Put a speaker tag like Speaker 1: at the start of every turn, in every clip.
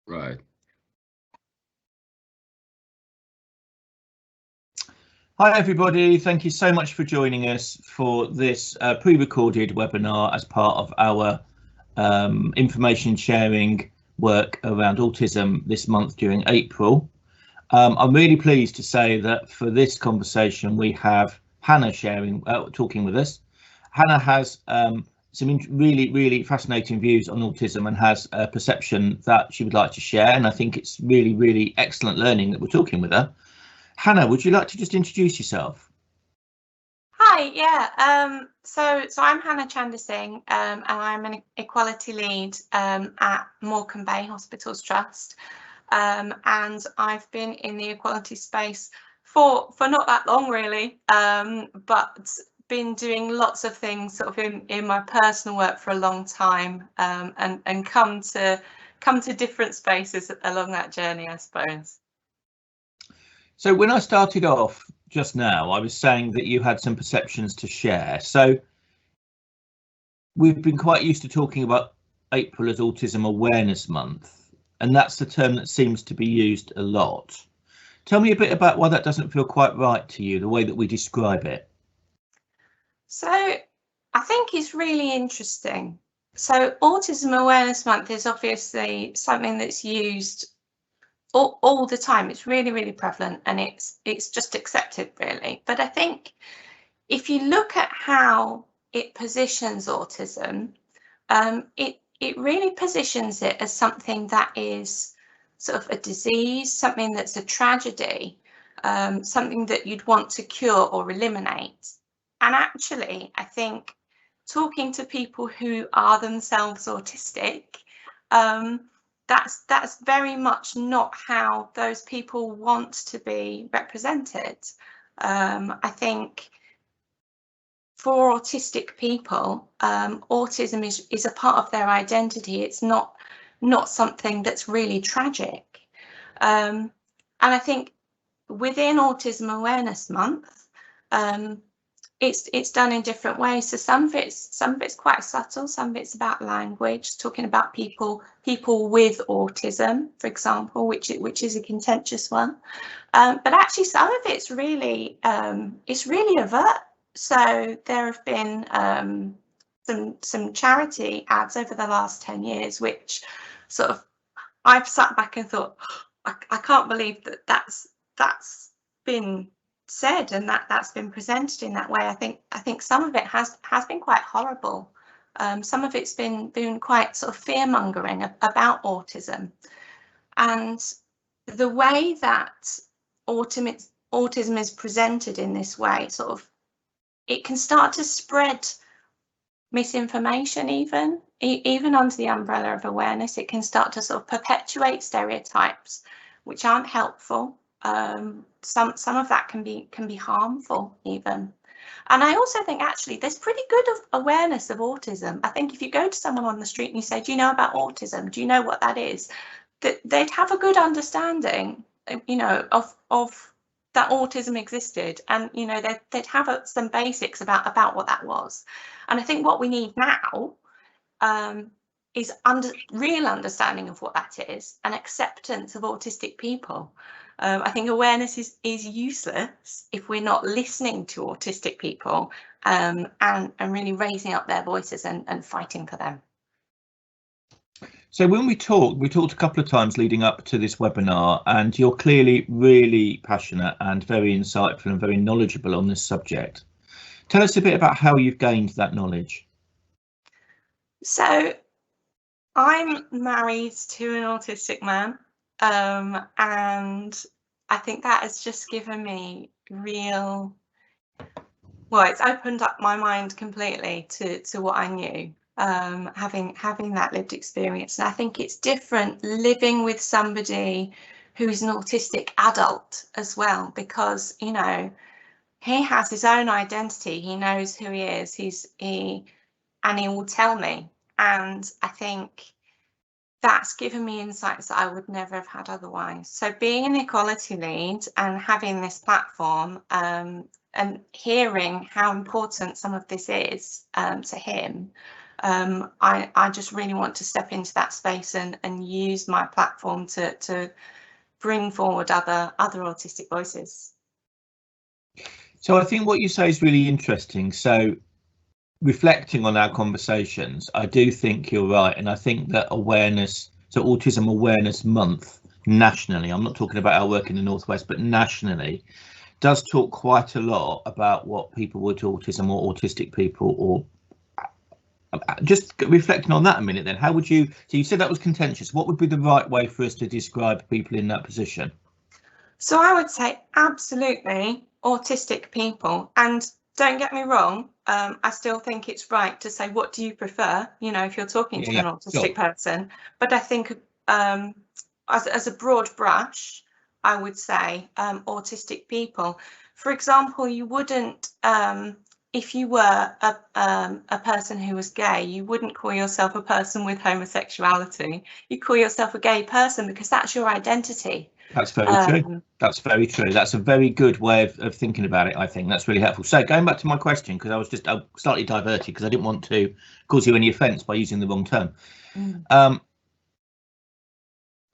Speaker 1: Right.
Speaker 2: Hi everybody, thank you so much for joining us for this pre-recorded webinar as part of our information sharing work around autism this month during April. I'm really pleased to say that for this conversation we have Hannah talking with us. Hannah has some really fascinating views on autism and has a perception that she would like to share, and I think it's really excellent learning that we're talking with her. Hannah, would you like to just introduce yourself?
Speaker 3: Hi, yeah. So I'm Hannah Chandersingh, and I'm an equality lead at Morecambe Bay Hospitals Trust, and I've been in the equality space for not that long really, but been doing lots of things sort of in my personal work for a long time, and come to different spaces along that journey, I suppose.
Speaker 2: So when I started off just now, I was saying that you had some perceptions to share. So we've been quite used to talking about April as Autism Awareness Month, and that's the term that seems to be used a lot. Tell me a bit about why that doesn't feel quite right to you, the way that we describe it.
Speaker 3: So I think it's really interesting. So Autism Awareness Month is obviously something that's used all the time. It's really prevalent, and it's just accepted really. But I think if you look at how it positions autism, it really positions it as something that is sort of a disease, something that's a tragedy, something that you'd want to cure or eliminate. And actually, I think talking to people who are themselves autistic, that's very much not how those people want to be represented. I think for autistic people, autism is a part of their identity. It's not something that's really tragic. And I think within Autism Awareness Month, it's done in different ways. So some of it's quite subtle. Some of it's about language, talking about people with autism, for example, which is a contentious one. But actually, some of it's really overt. So there have been some charity ads over the last 10 years, which sort of I've sat back and thought, I can't believe that's been said and that's been presented in that way. I think some of it has been quite horrible. Some of it's been quite sort of fear-mongering about autism, and the way that autism is presented in this way, sort of, it can start to spread misinformation even under the umbrella of awareness. It can start to sort of perpetuate stereotypes which aren't helpful. Some of that can be harmful even. And I also think actually there's pretty good awareness of autism. I think if you go to someone on the street and you say, do you know about autism? Do you know what that is? That they'd have a good understanding, you know, of that autism existed, and you know they'd have some basics about what that was. And I think what we need now is real understanding of what that is and acceptance of autistic people. I think awareness is useless if we're not listening to autistic people and really raising up their voices and fighting for them.
Speaker 2: So when we talked a couple of times leading up to this webinar, and you're clearly really passionate and very insightful and very knowledgeable on this subject. Tell us a bit about how you've gained that knowledge.
Speaker 3: So I'm married to an autistic man, and I think that has just given me it's opened up my mind completely to what I knew, having that lived experience. And I think it's different living with somebody who's an autistic adult as well, because, you know, he has his own identity. He knows who he is. And he will tell me. And I think that's given me insights that I would never have had otherwise. So being an equality lead and having this platform, and hearing how important some of this is to him, I just really want to step into that space and use my platform to bring forward other autistic voices.
Speaker 2: So I think what you say is really interesting. So reflecting on our conversations, I do think you're right, and I think that awareness, so Autism Awareness Month nationally, I'm not talking about our work in the Northwest, but nationally, does talk quite a lot about what people with autism or autistic people, or just reflecting on that a minute then, how would you, so you said that was contentious, what would be the right way for us to describe people in that position?
Speaker 3: So I would say absolutely autistic people, and don't get me wrong, I still think it's right to say, what do you prefer, you know, if you're talking to an autistic person. But I think as a broad brush, I would say autistic people. For example, you wouldn't, if you were a person who was gay, you wouldn't call yourself a person with homosexuality. You call yourself a gay person because that's your identity.
Speaker 2: That's very true. That's very true. That's a very good way of thinking about it. I think that's really helpful. So going back to my question, because I was just slightly diverted because I didn't want to cause you any offence by using the wrong term.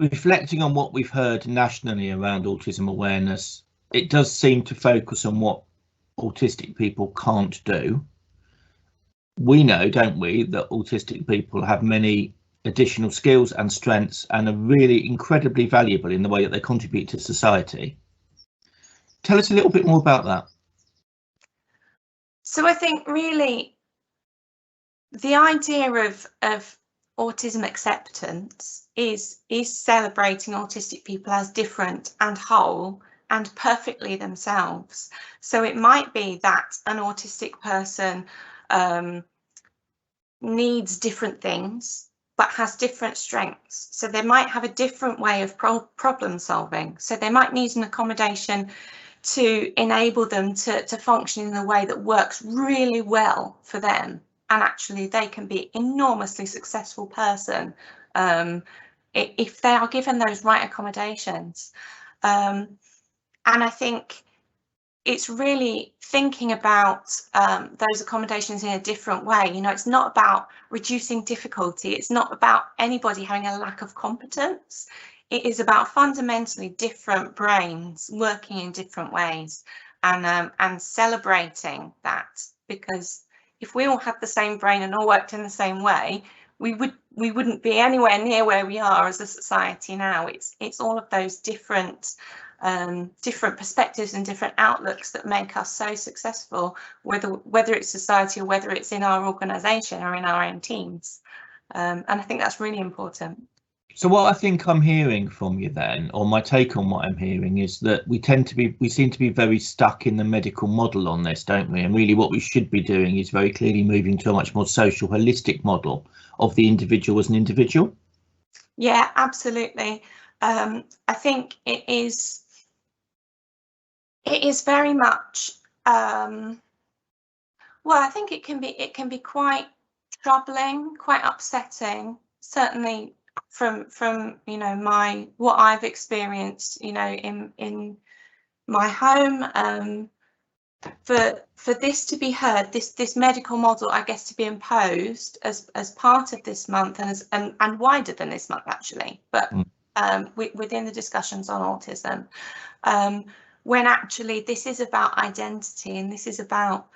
Speaker 2: Reflecting on what we've heard nationally around autism awareness, it does seem to focus on what autistic people can't do. We know, don't we, that autistic people have many additional skills and strengths and are really incredibly valuable in the way that they contribute to society. Tell us a little bit more about that.
Speaker 3: So I think really the idea of autism acceptance is celebrating autistic people as different and whole and perfectly themselves. So it might be that an autistic person needs different things but has different strengths. So they might have a different way of problem solving. So they might need an accommodation to enable them to function in a way that works really well for them. And actually they can be an enormously successful person if they are given those right accommodations. And I think it's really thinking about those accommodations in a different way. You know, it's not about reducing difficulty. It's not about anybody having a lack of competence. It is about fundamentally different brains working in different ways and celebrating that, because if we all had the same brain and all worked in the same way, we wouldn't be anywhere near where we are as a society now. It's all of those different perspectives and different outlooks that make us so successful, whether it's society or whether it's in our organisation or in our own teams. And I think that's really important.
Speaker 2: So what I think I'm hearing from you then, or my take on what I'm hearing, is that we seem to be very stuck in the medical model on this, don't we? And really what we should be doing is very clearly moving to a much more social, holistic model of the individual as an individual.
Speaker 3: Yeah, absolutely. I think it is very much, well, I think it can be quite troubling, quite upsetting, certainly from you know what I've experienced, you know, in my home, for this to be heard, this medical model, I guess, to be imposed as part of this month and wider than this month actually, but within the discussions on autism, when actually this is about identity and this is about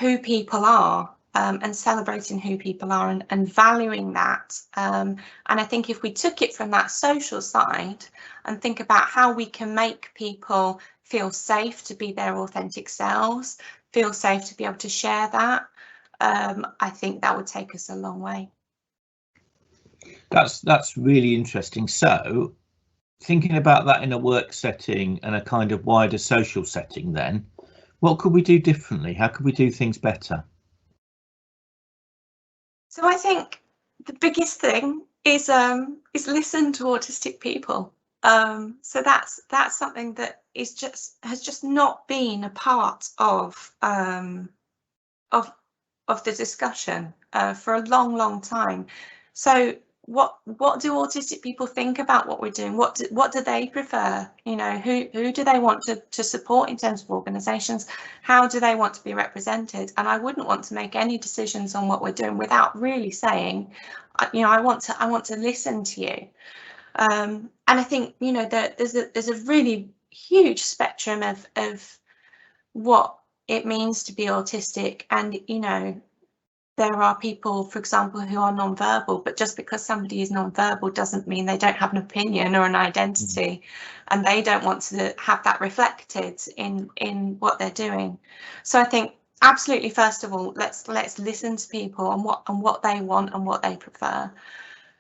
Speaker 3: who people are, and celebrating who people are and valuing that. And I think if we took it from that social side and think about how we can make people feel safe to be their authentic selves, feel safe to be able to share that, I think that would take us a long way.
Speaker 2: That's really interesting. So thinking about that in a work setting and a kind of wider social setting, then what could we do differently? How could we do things better?
Speaker 3: So I think the biggest thing is listen to autistic people. So that's something that has just not been a part of the discussion for a long time. So what do autistic people think about what we're doing? What do they prefer? You know, who do they want to support in terms of organisations? How do they want to be represented? And I wouldn't want to make any decisions on what we're doing without really saying, you know, I want to listen to you. And I think, you know, there's a really huge spectrum of what it means to be autistic, and you know, there are people, for example, who are non-verbal, but just because somebody is non-verbal doesn't mean they don't have an opinion or an identity, and they don't want to have that reflected in what they're doing. So I think absolutely, first of all, let's listen to people and what they want and what they prefer.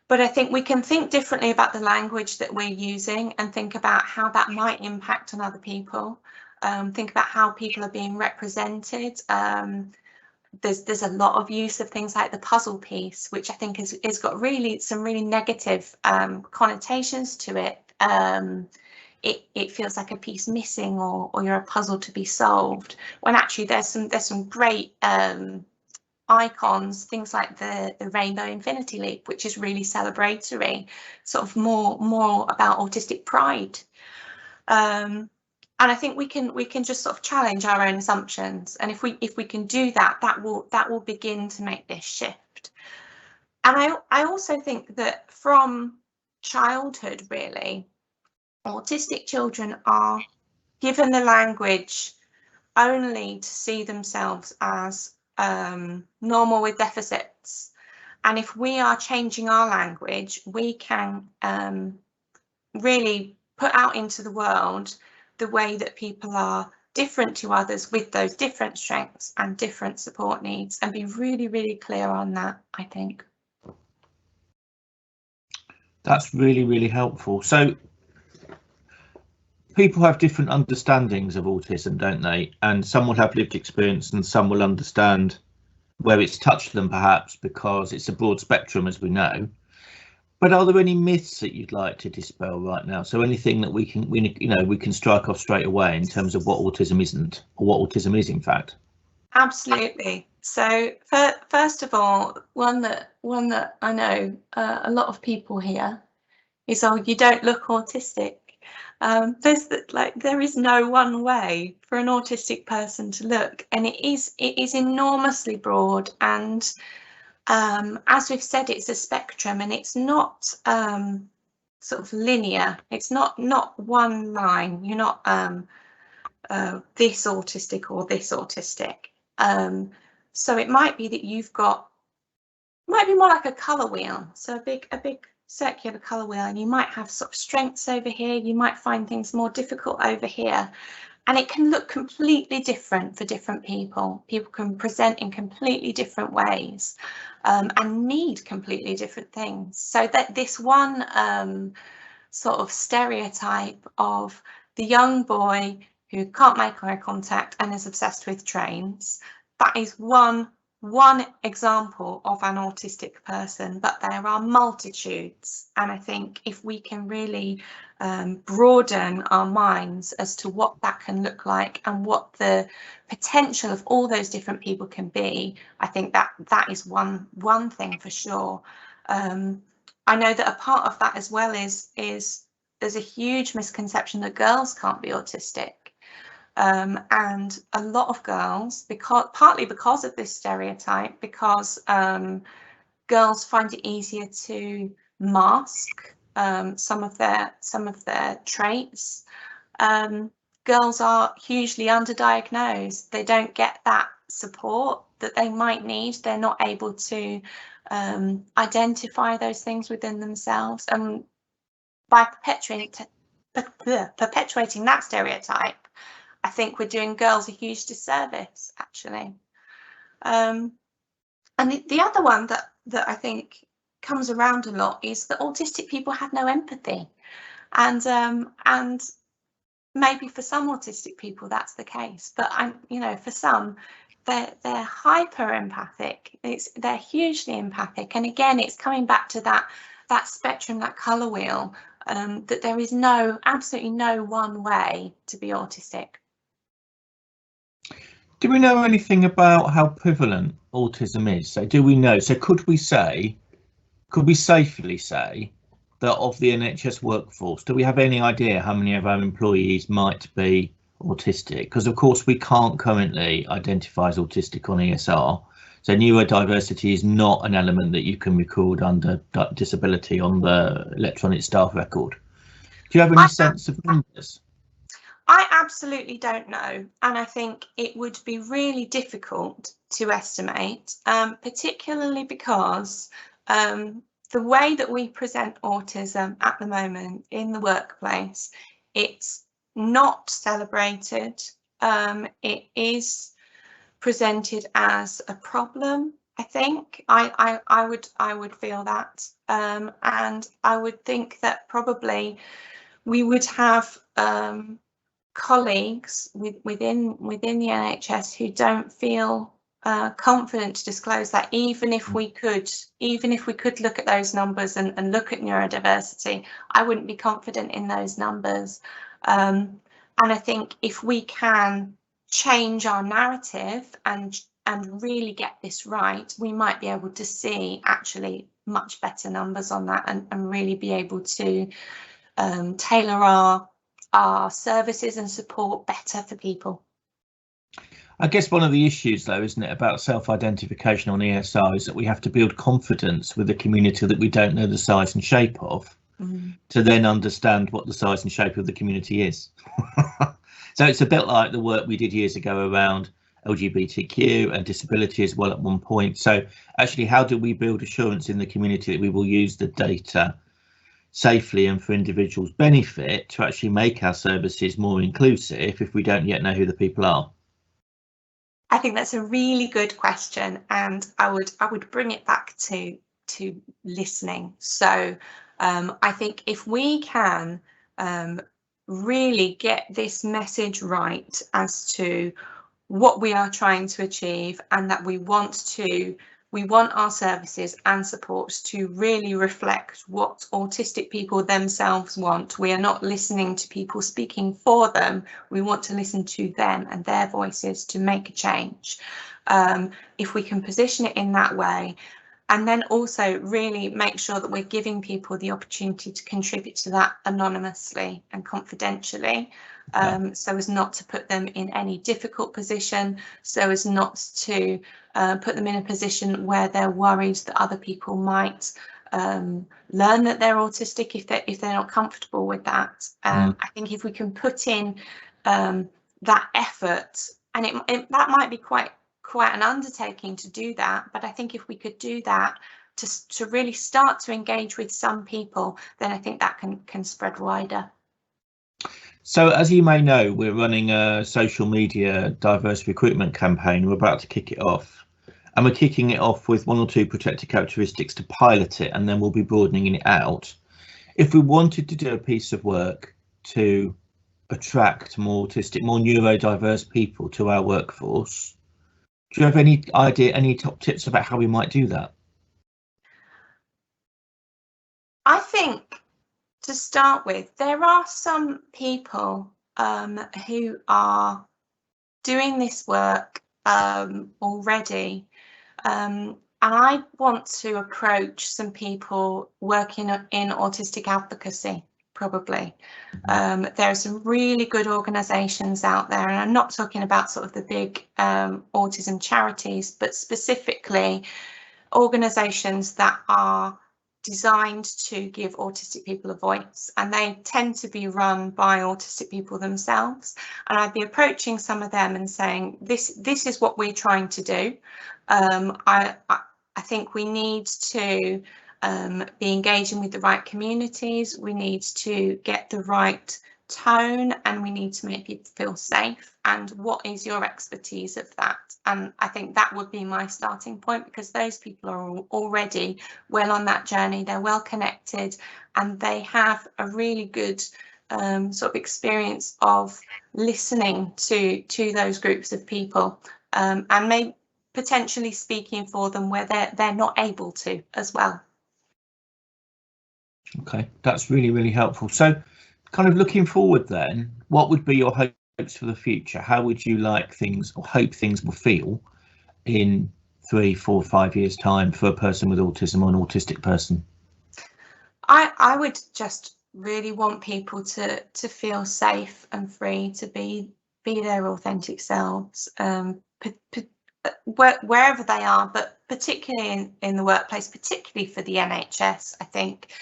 Speaker 3: But I think we can think differently about the language that we're using and think about how that might impact on other people. Think about how people are being represented. There's a lot of use of things like the puzzle piece, which I think has got some really negative connotations to it. It feels like a piece missing, or you're a puzzle to be solved, when actually there's some great icons, things like the Rainbow Infinity Leap, which is really celebratory, sort of more about autistic pride. And I think we can just sort of challenge our own assumptions, and if we can do that, that will begin to make this shift. And I also think that from childhood, really, autistic children are given the language only to see themselves as normal with deficits. And if we are changing our language, we can really put out into the world the way that people are different to others with those different strengths and different support needs, and be really, really clear on that, I think.
Speaker 2: That's really, really helpful. So people have different understandings of autism, don't they? And some will have lived experience and some will understand where it's touched them, perhaps because it's a broad spectrum, as we know. But are there any myths that you'd like to dispel right now? So anything that we can strike off straight away in terms of what autism isn't, or what autism is, in fact?
Speaker 3: Absolutely. So first of all, one that I know a lot of people hear is, oh, you don't look autistic. There is no one way for an autistic person to look, and it is enormously broad, and as we've said, it's a spectrum, and it's not sort of linear. It's not one line. You're not this autistic or this autistic. So it might be that you've got, might be more like a colour wheel. So a big circular colour wheel, and you might have sort of strengths over here. You might find things more difficult over here. And it can look completely different for different people. People can present in completely different ways and need completely different things. So that this one sort of stereotype of the young boy who can't make eye contact and is obsessed with trains, that is one example of an autistic person, but there are multitudes. And I think if we can really broaden our minds as to what that can look like and what the potential of all those different people can be, I think that is one thing for sure. I know that a part of that as well is there's a huge misconception that girls can't be autistic. And a lot of girls, partly because of this stereotype, because girls find it easier to mask some of their traits. Girls are hugely underdiagnosed. They don't get that support that they might need. They're not able to identify those things within themselves, and by perpetuating that stereotype, I think we're doing girls a huge disservice, actually. And the other one that I think comes around a lot is that autistic people have no empathy, and maybe for some autistic people that's the case, but for some they're hyper empathic. They're hugely empathic, and again, it's coming back to that spectrum, that colour wheel, that there is absolutely no one way to be autistic.
Speaker 2: Do we know anything about how prevalent autism is? So do we know? So could could we safely say that of the NHS workforce, do we have any idea how many of our employees might be autistic? Because of course we can't currently identify as autistic on ESR. So neurodiversity is not an element that you can record under disability on the electronic staff record. Do you have any sense of numbers?
Speaker 3: I absolutely don't know, and I think it would be really difficult to estimate, particularly because the way that we present autism at the moment in the workplace, it's not celebrated. It is presented as a problem. I think I would feel that, and I would think that probably we would have colleagues within the NHS who don't feel confident to disclose that, even if we could look at those numbers and look at neurodiversity. I wouldn't be confident in those numbers, and I think if we can change our narrative and really get this right, we might be able to see actually much better numbers on that, and really be able to tailor our services and support better for people.
Speaker 2: I guess one of the issues, though, isn't it, about self-identification on ESR is that we have to build confidence with a community that we don't know the size and shape of, to then understand what the size and shape of the community is. So it's a bit like the work we did years ago around LGBTQ and disability as well at one point. So actually, how do we build assurance in the community that we will use the data safely and for individuals' benefit to actually make our services more inclusive if we don't yet know who the people are?
Speaker 3: I think that's a really good question, and I would bring it back to listening. So I think if we can really get this message right as to what we are trying to achieve, and that we want our services and supports to really reflect what autistic people themselves want. We are not listening to people speaking for them. We want to listen to them and their voices to make a change. If we can position it in that way, and then also really make sure that we're giving people the opportunity to contribute to that anonymously and confidentially, so as not to put them in any difficult position, so as not to put them in a position where they're worried that other people might learn that they're autistic if they're not comfortable with that. I think if we can put in that effort, and that might be quite an undertaking to do that, but I think if we could do that to really start to engage with some people, then I think that can spread wider.
Speaker 2: So as you may know, we're running a social media diverse recruitment campaign. We're about to kick it off, and we're kicking it off with 1 or 2 protected characteristics to pilot it, and then we'll be broadening it out. If we wanted to do a piece of work to attract more autistic, more neurodiverse people to our workforce, do you have any idea, any top tips about how we might do that?
Speaker 3: I think, to start with, there are some people who are doing this work already, and I want to approach some people working in autistic advocacy, probably. There are some really good organisations out there, and I'm not talking about sort of the big autism charities, but specifically organisations that are designed to give autistic people a voice, and they tend to be run by autistic people themselves. And I'd be approaching some of them and saying, this is what we're trying to do. I think we need to be engaging with the right communities, we need to get the right tone, and we need to make people feel safe. And what is your expertise of that? And I think that would be my starting point, because those people are already well on that journey, they're well connected, and they have a really good sort of experience of listening to those groups of people, and maybe potentially speaking for them where they're not able to as well.
Speaker 2: Okay, that's really, really helpful. So kind of looking forward then, what would be your hopes for the future? How would you like things, or hope things will feel in 3, 4, 5 years time for a person with autism or an autistic person?
Speaker 3: I would just really want people to feel safe and free to be their authentic selves, wherever they are, but particularly in the workplace, particularly for the NHS. I think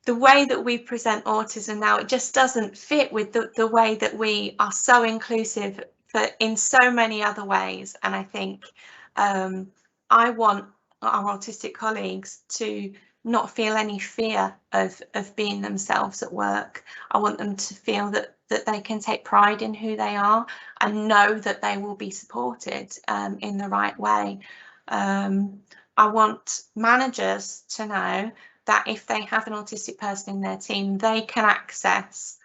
Speaker 3: the way that we present autism now, it just doesn't fit with the way that we are so inclusive in so many other ways. And I think I want our autistic colleagues to not feel any fear of being themselves at work. I want them to feel that they can take pride in who they are and know that they will be supported in the right way. I want managers to know that if they have an autistic person in their team, they can access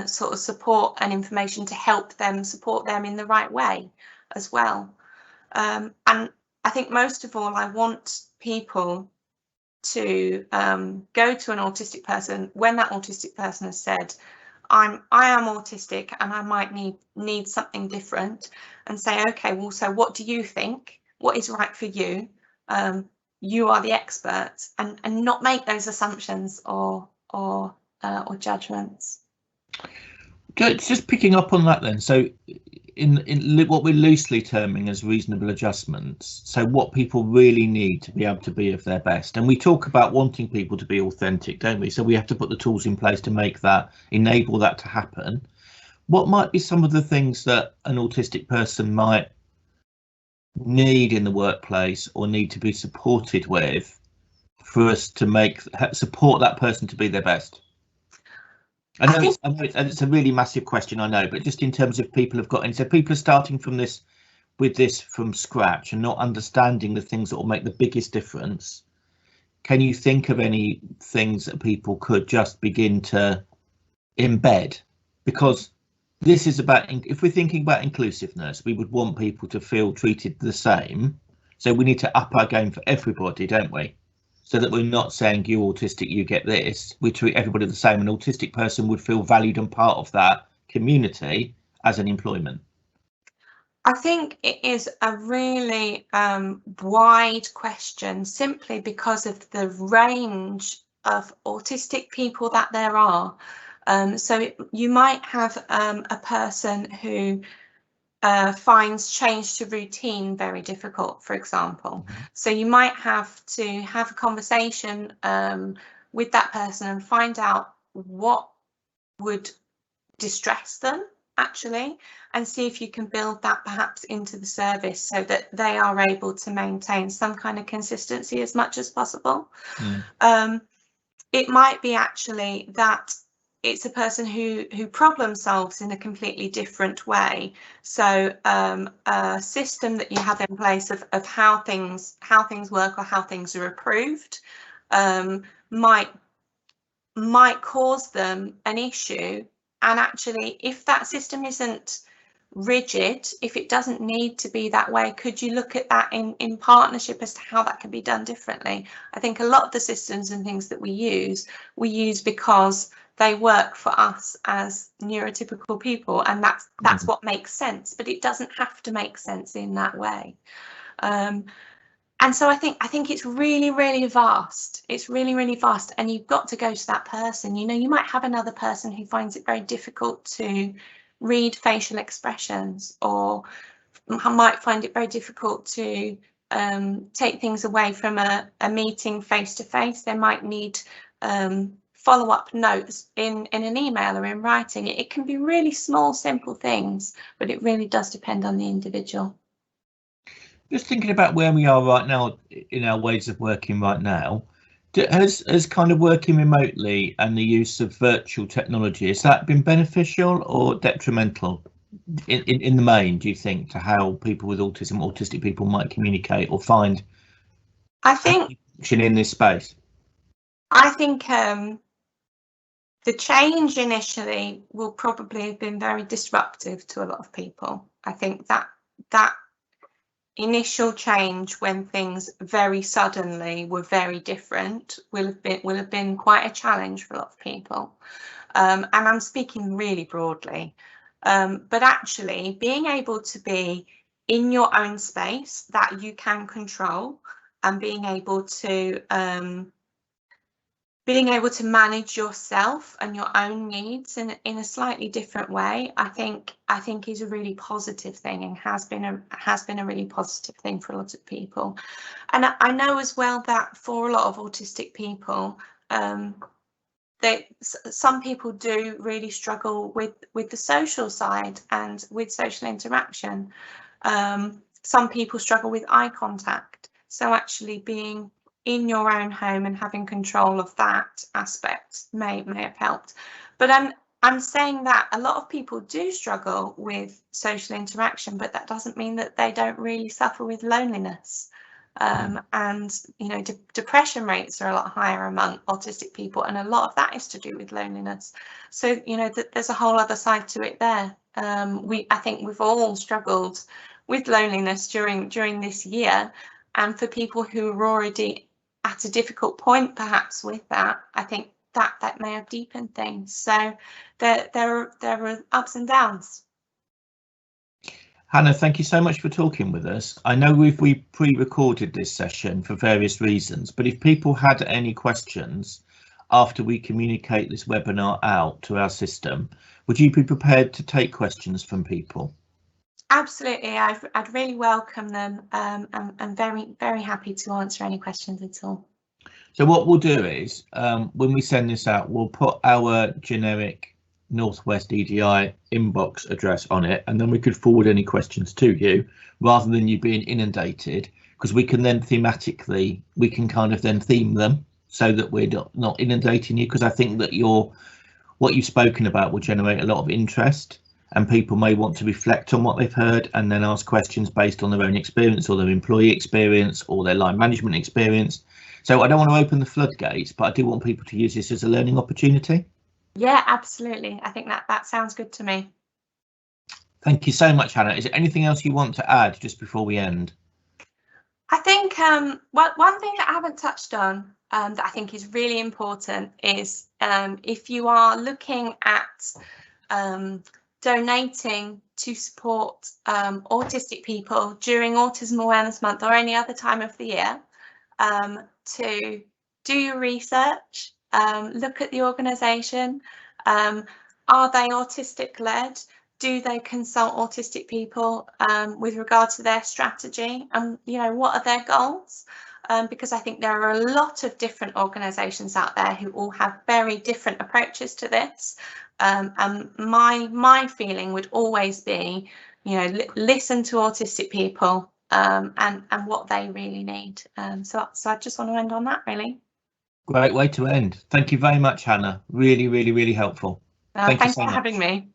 Speaker 3: sort of support and information to help them support them in the right way as well. And I think most of all, I want people to go to an autistic person when that autistic person has said, I am autistic and I might need something different, and say, okay, well, so what do you think? What is right for you? You are the expert, and not make those assumptions or judgments.
Speaker 2: Just picking up on that then, so in what we're loosely terming as reasonable adjustments, so what people really need to be able to be of their best, and we talk about wanting people to be authentic, don't we? So we have to put the tools in place to make that, enable that to happen. What might be some of the things that an autistic person might need in the workplace or need to be supported with for us to support that person to be their best? I know it's a really massive question, I know, but just in terms of people have got in, so people are starting from this from scratch and not understanding the things that will make the biggest difference. Can you think of any things that people could just begin to embed? Because this is about, if we're thinking about inclusiveness, we would want people to feel treated the same. So we need to up our game for everybody, don't we? So that we're not saying, you autistic, you get this. We treat everybody the same. An autistic person would feel valued and part of that community as an employment.
Speaker 3: I think it is a really wide question, simply because of the range of autistic people that there are. So you might have a person who finds change to routine very difficult, for example. So you might have to have a conversation with that person and find out what would distress them actually, and see if you can build that perhaps into the service so that they are able to maintain some kind of consistency as much as possible. It might be actually that it's a person who problem solves in a completely different way. So a system that you have in place of how things work or how things are approved might cause them an issue. And actually, if that system isn't rigid, if it doesn't need to be that way, could you look at that in partnership as to how that can be done differently? I think a lot of the systems and things that we use because they work for us as neurotypical people, and that's what makes sense, but it doesn't have to make sense in that way. And so I think it's really, really vast. It's really, really vast, and you've got to go to that person. You know, you might have another person who finds it very difficult to read facial expressions, or might find it very difficult to take things away from a meeting face to face. They might need follow-up notes in an email or in writing. It can be really small, simple things, but it really does depend on the individual.
Speaker 2: Just thinking about where we are right now in our ways of working right now, has kind of working remotely and the use of virtual technology, has that been beneficial or detrimental in the main, do you think, to how people with autism, autistic people might communicate or find action in this space?
Speaker 3: I think the change initially will probably have been very disruptive to a lot of people. I think that initial change, when things very suddenly were very different, will have been quite a challenge for a lot of people. And I'm speaking really broadly, but actually being able to be in your own space that you can control, and being able to manage yourself and your own needs in a slightly different way, I think is a really positive thing, and has been a really positive thing for a lot of people. And I know as well that for a lot of autistic people, some people do really struggle with the social side and with social interaction. Some people struggle with eye contact, so actually being in your own home and having control of that aspect may have helped. But I'm saying that a lot of people do struggle with social interaction, but that doesn't mean that they don't really suffer with loneliness. And you know, depression rates are a lot higher among autistic people, and a lot of that is to do with loneliness. So you know, there's a whole other side to it there. I think we've all struggled with loneliness during this year, and for people who are already at a difficult point perhaps with that, I think that may have deepened things. So there are ups and downs.
Speaker 2: Hannah, thank you so much for talking with us. I know we pre-recorded this session for various reasons, but if people had any questions after we communicate this webinar out to our system, would you be prepared to take questions from people?
Speaker 3: Absolutely, I'd really welcome them. I'm very happy to answer any questions at all.
Speaker 2: So what we'll do is, when we send this out, we'll put our generic Northwest EDI inbox address on it, and then we could forward any questions to you rather than you being inundated, because we can then thematically, we can kind of then theme them so that we're not inundating you, because I think that what you've spoken about will generate a lot of interest, and people may want to reflect on what they've heard and then ask questions based on their own experience or their employee experience or their line management experience. So I don't want to open the floodgates, but I do want people to use this as a learning opportunity.
Speaker 3: Yeah, absolutely. I think that sounds good to me.
Speaker 2: Thank you so much, Hannah. Is there anything else you want to add just before we end?
Speaker 3: I think one thing that I haven't touched on that I think is really important is if you are looking at donating to support autistic people during Autism Awareness Month or any other time of the year, to do your research, look at the organisation. Are they autistic led? Do they consult autistic people with regard to their strategy, and you know, what are their goals? Because I think there are a lot of different organisations out there who all have very different approaches to this. And my feeling would always be, you know, listen to autistic people and what they really need. So I just want to end on that, really.
Speaker 2: Great way to end. Thank you very much, Hannah. Really, really, really helpful.
Speaker 3: Thanks
Speaker 2: so
Speaker 3: for
Speaker 2: much.
Speaker 3: having me.